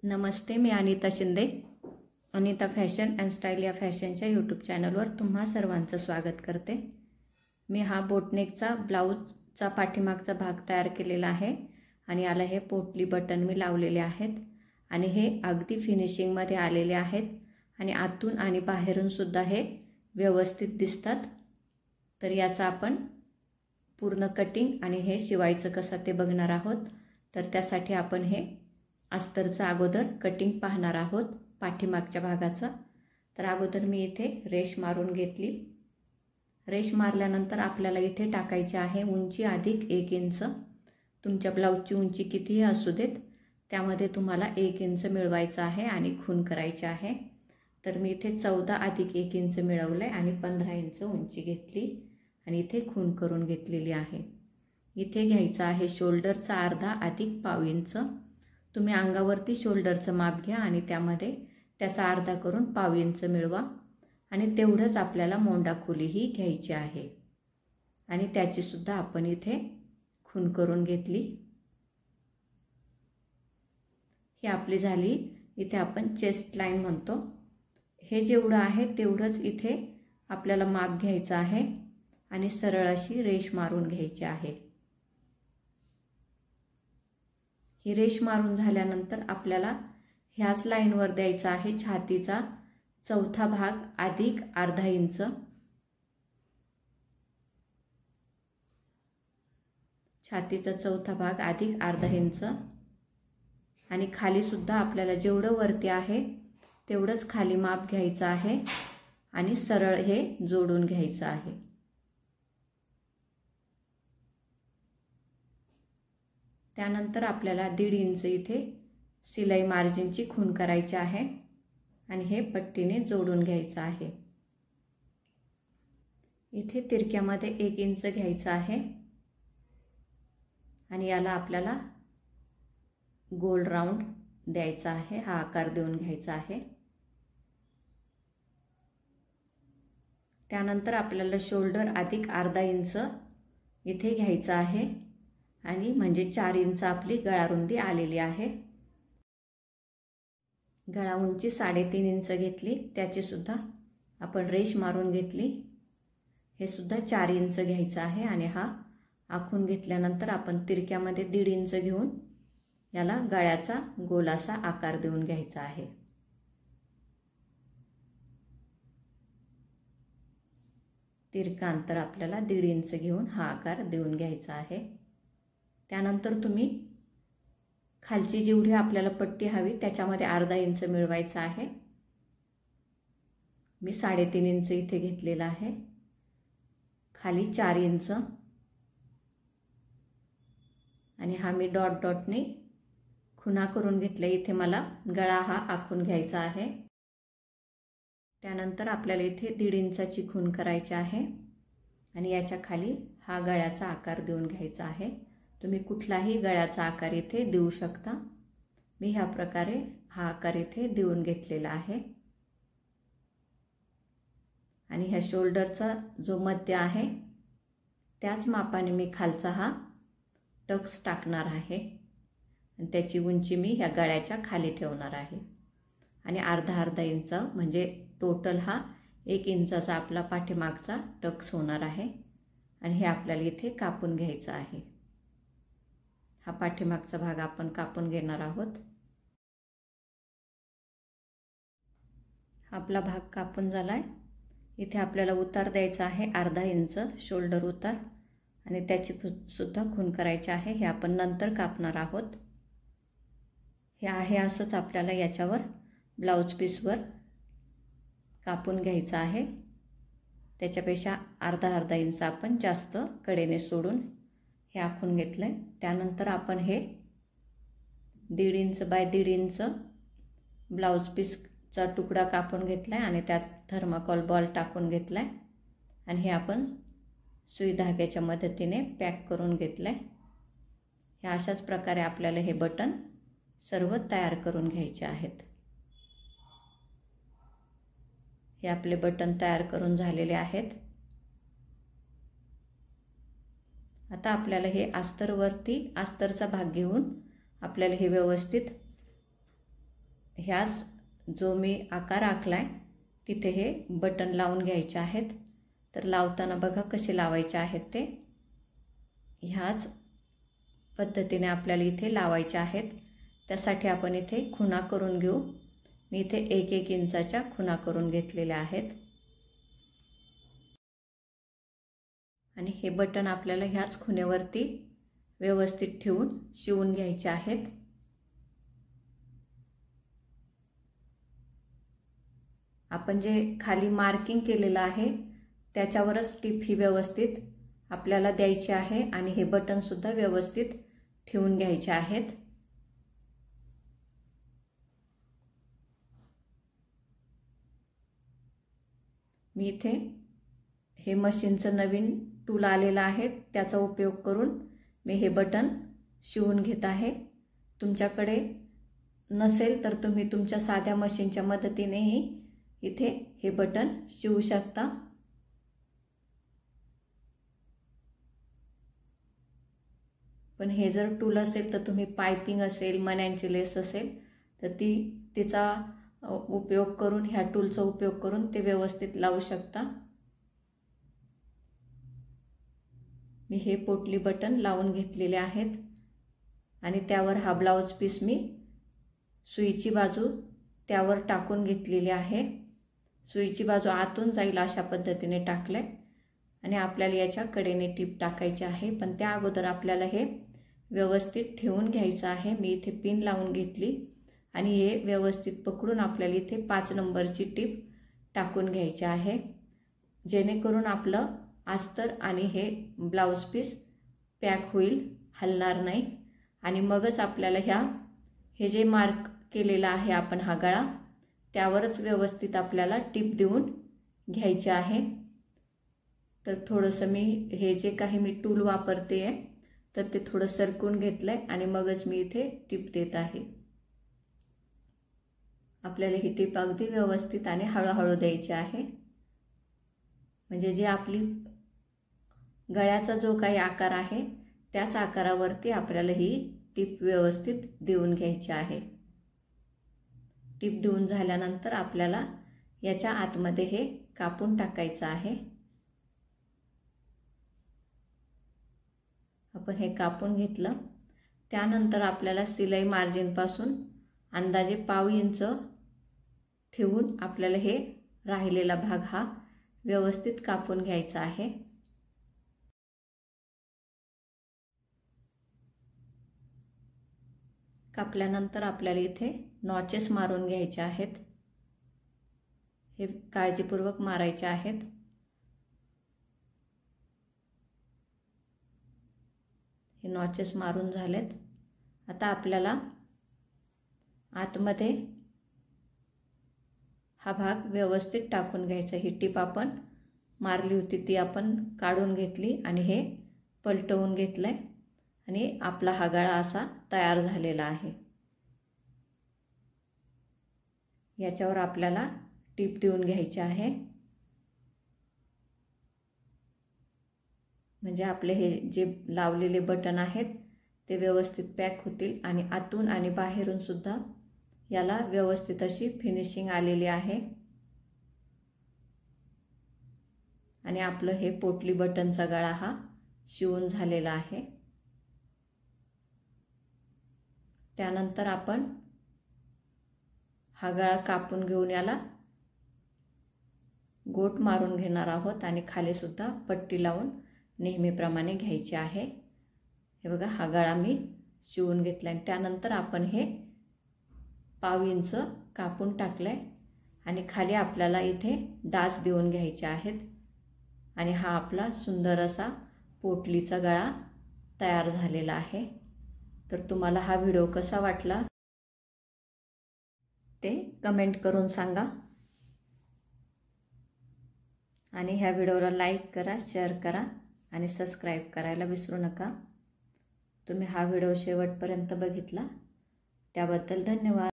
Namaste, me Anita Shinde. Anita fashion and style या फॅशनच्या YouTube चॅनलवर तुम्हा सर्वांचं स्वागत करते. मी हा बोटनेकचा ब्लाऊजचा पाठीमागचा भाग तयार केलेला आहे आणि याला हे पोटली बटन मी लावलेले आहेत आणि हे अगदी फिनिशिंगमध्ये आलेले आहेत आणि आतून आणि बाहेरून सुद्धा हे व्यवस्थित दिसतात. तर याचा आपण पूर्ण कटिंग आणि हे शिवायचं कसं ते बघणार आहोत. तर त्यासाठी आपण हे अस्तरचं अगोदर कटिंग पाहणार आहोत पाठीमागच्या भागाचं. तर अगोदर मी इथे रेष मारून घेतली. रेष मारल्यानंतर आपल्याला इथे टाकायची आहे उंची अधिक 1 इंच. तुमच्या ब्लाऊजची उंची कितीही असू देत, त्यामध्ये तुम्हाला 1 इंच मिळवायचं आहे आणि खून करायची आहे. तर मी इथे 14 अधिक 1 इंच मिळवलं आहे आणि 15 इंच उंची घेतली आणि इथे खून करून घेतलेली आहे. इथे घ्यायचं आहे शोल्डरचा अर्धा अधिक पाव इंच. तुम्ही अंगावरती शोल्डरचं माप घ्या आणि त्यामध्ये त्याचा अर्धा करून पाव इंच मिळवा आणि तेवढंच आपल्याला मोंडा खोलीही घ्यायची आहे आणि त्याची सुद्धा आपण इथे खून करून घेतली. ही आपली झाली. इथे आपण चेस्ट लाईन म्हणतो. हे जेवढं आहे तेवढंच इथे आपल्याला माप घ्यायचं आहे आणि सरळ अशी रेष मारून घ्यायची आहे. ही रेष मारून झाल्यानंतर आपल्याला ह्याच लाईनवर द्यायचा आहे छातीचा चौथा भाग अधिक अर्धा इंच. छातीचा चौथा भाग अधिक अर्धा इंच आणि खाली सुद्धा आपल्याला जेवढं वरती आहे तेवढंच खाली माप घ्यायचं आहे आणि सरळ हे जोडून घ्यायचं आहे. त्यानंतर आपल्याला 1.5 इंच इथे सिलाई मार्जिनची खून करायची आहे आणि हे पट्टीने जोडून घ्यायचं आहे. इथे तिरक्यामध्ये 1 इंच घ्यायचं आहे आणि याला आपल्याला गोल राऊंड द्यायचा आहे. हा आकार देऊन घ्यायचा आहे. त्यानंतर आपल्याला शोल्डर अधिक अर्धा इंच इथे घ्यायचं आहे आणि म्हणजे 4 इंच आपली गळारुंदी आलेली आहे. गळा उंची 3.5 इंच घेतली. त्याची सुद्धा आपण रेष मारून घेतली. हे सुद्धा 4 इंच घ्यायचं आहे आणि हा आखून घेतल्यानंतर आपण तिरक्यामध्ये 1.5 इंच घेऊन याला गळ्याचा गोल असा आकार देऊन घ्यायचा आहे. तिरका अंतर आपल्याला 1.5 इंच घेऊन हा आकार देऊन घ्यायचा आहे. त्यानंतर तुम्ही खालची जेवढी आपल्याला पट्टी हवी त्याच्यामध्ये अर्धा इंच मिळवायचा आहे. मी 3.5 इंच इथे घेतलेला आहे. खाली 4 इंच आणि हा मी डॉट डॉटने खुणा करून घेतला. इथे मला गळा हा आखून घ्यायचा आहे. त्यानंतर आपल्याला इथे 1.5 इंचाची खून करायची आहे आणि याच्या खाली हा गळ्याचा आकार देऊन घ्यायचा आहे. तुम्ही कुठलाही गळ्याचा आकार इथे देऊ शकता. मी ह्या प्रकारे हा आकार इथे देऊन घेतलेला आहे आणि ह्या शोल्डरचा जो मध्य आहे त्याच मापाने मी खालचा हा टक्स टाकणार आहे आणि त्याची उंची मी ह्या गळ्याच्या खाली ठेवणार आहे आणि अर्धा इंच म्हणजे टोटल हा 1 इंचाचा आपला पाठीमागचा टक्स होणार आहे आणि हे आपल्याला इथे कापून घ्यायचं आहे. हा पाठीमागचा भाग आपण कापून घेणार आहोत. आपला भाग कापून झालाय. इथे आपल्याला उतार द्यायचा आहे अर्धा इंच शोल्डर उतार आणि त्याची सुद्धा खून करायची आहे. हे आपण नंतर कापणार आहोत. हे आहे असंच आपल्याला याच्यावर ब्लाऊज पीसवर कापून घ्यायचं आहे. त्याच्यापेक्षा अर्धा इंच आपण जास्त कडेने सोडून हे आखून घेतलं आहे. त्यानंतर आपण हे 1.5 इंच बाय 1.5 इंच ब्लाऊज पीसचा तुकडा कापून घेतला आहे आणि त्यात थर्माकोल बॉल टाकून घेतला आहे आणि हे आपण सुई धाग्याच्या मदतीने पॅक करून घेतलं आहे. हे अशाच प्रकारे आपल्याला हे बटन सर्व तयार करून घ्यायचे आहेत. हे आपले बटन तयार करून झालेले आहेत. आता आपल्याला हे अस्तरवरती अस्तरचा भाग घेऊन आपल्याला हे व्यवस्थित ह्याच जो मी आकार आखलाय तिथे हे बटन लावून घ्यायचे आहेत। तर लावताना बघा कसे लावायचे आहेत ते ह्याच पद्धतीने आपल्याला इथे लावायचे आहेत। त्यासाठी आपण इथे खुणा करून घेऊ। मी इथे 1-1 इंचाच्या खुणा करून घेतलेल्या आहेत आणि हे बटन आपल्याला ह्याच खुणेवरती व्यवस्थित ठेवून शिवून घ्यायचे आहेत। आपण जे खाली मार्किंग केलेलं आहे त्याच्यावरच टिप ही व्यवस्थित आपल्याला द्यायची आहे आणि हे बटन सुद्धा व्यवस्थित ठेवून घ्यायचे आहेत। मी इथे हे मशीनचं नवीन टूल आलेलं आहे त्याचा उपयोग करून मी हे बटन शिवून घेत आहे। तुमच्याकडे नसेल तर तुम्ही तुमच्या साध्या मशीनच्या मदतीनेही इथे हे बटन शिवू शकता। पण हे जर टूल असेल तर तुम्ही पाइपिंग असेल, मण्यांची लेस असेल तर तिचा उपयोग करून ह्या टूलचा उपयोग करून ते व्यवस्थित लावू शकता। मी हे पोटली बटन लावून घेतलेले आहेत आणि त्यावर हा ब्लाउज पीस मी सुईची बाजू त्यावर टाकून घेतलेली आहे। सुईची बाजू आतून जाईल अशा पद्धतीने टाकले आणि आपल्याला याच्या कडेने टीप टाकायची आहे। पण त्या अगोदर आपल्याला हे व्यवस्थित ठेवून घ्यायचं आहे। मी इथे पिन लावून घेतली आणि हे व्यवस्थित पकडून आपल्याला इथे 5 नंबरची टीप टाकून घ्यायची आहे, जेणेकरून आपलं अस्तर आणि हे ब्लाउज पीस पॅक होईल, हलणार नाही। आणि मगच आपल्याला हे जे मार्क केलेला आहे आपण हा गळा त्यावरच व्यवस्थित आपल्याला टीप देऊन घ्यायचे आहे। तर थोडंसं मी हे जे काही मी टूल वापरते आहे तर ते थोडं सरकून घेतलंय आणि मगच मी इथे टीप देत आहे। आपल्याला ही टीप अगदी व्यवस्थित आणि हळूहळू द्यायची आहे, म्हणजे जे आपली गळ्याचा जो काही आकार आहे त्याच आकारावरती आपल्याला ही टीप व्यवस्थित देऊन घ्यायची आहे। टीप देऊन झाल्यानंतर आपल्याला याच्या आतमध्ये हे कापून टाकायचं आहे। आपण हे कापून घेतलं त्यानंतर आपल्याला सिलाई मार्जिन पासून अंदाजे पाव इंच ठेवून आपल्याला हे राहिलेला भाग हा व्यवस्थित कापून घ्यायचा आहे। कापल्यानंतर आपल्याला इथे नॉचेस मारून घ्यायचे आहेत, हे काळजीपूर्वक मारायचे आहेत। हे नॉचेस मारून झालेत। आता आपल्याला आतमध्ये हा भाग व्यवस्थित टाकून घ्यायचा। ही टीप आपण मारली होती ती आपण काढून घेतली आणि हे पलटवून घेतलंय आणि आपला हा गळा असा तयार झालेला आहे। याच्यावर आपल्याला टीप देऊन घ्यायची आहे, म्हणजे आपले हे जे लावलेले बटन आहेत ते व्यवस्थित पॅक होतील आणि आतून आणि बाहेरून सुद्धा याला व्यवस्थित अशी फिनिशिंग आलेली आहे। आणि आपलं हे पोटली बटनचा गळा हा शिवून झालेला आहे। त्यानंतर आपण हा गळा कापून घेऊन याला गोट मारून घेणार आहोत आणि खाली सुद्धा पट्टी लावून नेहमीप्रमाणे घ्यायची आहे। हे बघा हा गळा मी शिवून घेतलाय। त्यानंतर आपण हे पाव इंच कापून टाकलंय आणि खाली आपल्याला इथे डास देऊन घ्यायचे आहेत आणि हा आपला सुंदर असा पोटलीचा गळा तयार झालेला आहे। तर तुम्हाला हा व्हिडिओ कसा वाटला ते कमेंट करून सांगा आणि ह्या व्हिडिओला लाईक करा, शेअर करा आणि सबस्क्राईब करायला विसरू नका। तुम्ही हा व्हिडिओ शेवटपर्यंत बघितला त्याबद्दल धन्यवाद।